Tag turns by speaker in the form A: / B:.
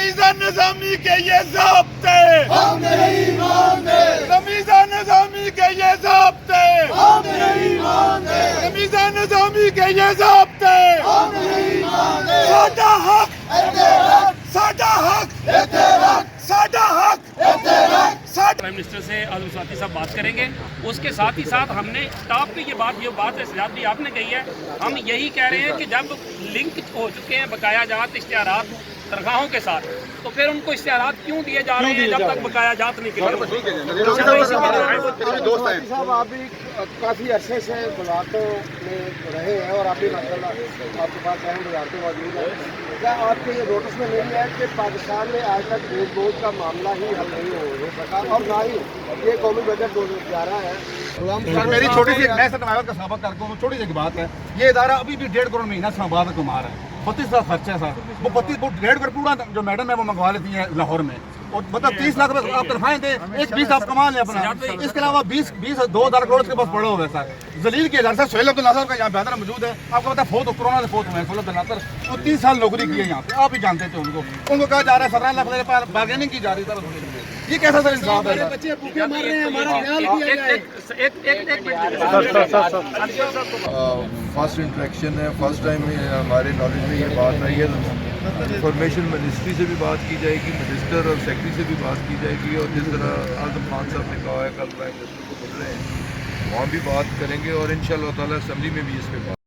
A: رمضان نظامی کے یہ ضابطے
B: ہم نہیں مانتے،
A: رمضان نظامی کے یہ ضابطے
B: ہم نہیں مانتے،
A: رمضان نظامی کے یہ ضابطے
B: ہم نہیں مانتے،
A: ساڈا حق
B: احترام،
A: ساڈا حق
B: احترام،
A: ساڈا حق
B: احترام۔
C: پرائم منسٹر سے اعظم وزارتی صاحب بات کریں گے. اس کے ساتھ ہی ساتھ ہم نے ٹاپ پہ یہ بات ہے سجاد بھی آپ نے کہی ہے، ہم یہی کہہ رہے ہیں کہ جب لنک ہو چکے ہیں بقایا جات اشتہارات تنخواہوں کے ساتھ، تو پھر ان کو اشتہارات کیوں دیے جا رہے ہیں جب تک بقایا جات نہیں کلیئر؟
D: صاحب آپ بھی کافی عرصے سے وزارتوں میں رہے ہیں اور آپ بھی ماشاءاللہ آپ کے پاس اہم وزارتیں موجود ہیں. کیا آپ کے یہ نوٹس میں نہیں ہے کہ پاکستان میں آج تک گریڈ بورڈ کا معاملہ ہی حل نہیں ہو سکا اور نہ ہی یہ قومی بجٹ 2011 ہے؟
E: سر میری چھوٹی سی میں سٹمایات کا سابق کر ہوں، چھوٹی سی بات ہے. یہ ادارہ ابھی بھی 1.5 کروڑ مہینہ اسلام آباد کما رہا ہے. 32 لاکھ خرچہ ہے سر. وہ 1.5 کروڑ پورا جو میڈم ہے وہ منگوا لیتی ہیں لاہور میں، اور مطلب 30 لاکھ روپے آپ تنخواہیں دیں، 20 آپ کما لیں اپنا. اس کے علاوہ 2,000 کروڑ کے پاس پڑے ہوئے سر. ذلیل کے ادارے سر سہیل عبداللہ صاحب کا یہاں بیانر موجود ہے. آپ کو پتا ہے کورونا سے فوت ہوئے ہیں سہیل عبداللہ سر. وہ 30 سال نوکری کی ہے یہاں پہ، آپ ہی جانتے تھے ان کو کہا جا رہا ہے 17 لاکھ بارگیننگ کی جا رہی ہے سر. یہ کیسا سر انصاف ہے؟
D: بچے بھوکے مر رہے ہیں، ہمارا خیال کیا جائے.
F: فرسٹ انٹریکشن ہے، فرسٹ ٹائم ہمارے نالج میں یہ بات آئی ہے. انفارمیشن منسٹری سے بھی بات کی جائے گی، منسٹر اور سیکٹری سے بھی بات کی جائے گی، اور جس طرح اعظم خان صاحب نے کہا ہے کل پرائم منسٹر کو مل رہے ہیں وہاں بھی بات کریں گے، اور انشاءاللہ تعالیٰ اسمبلی میں بھی اس پہ بات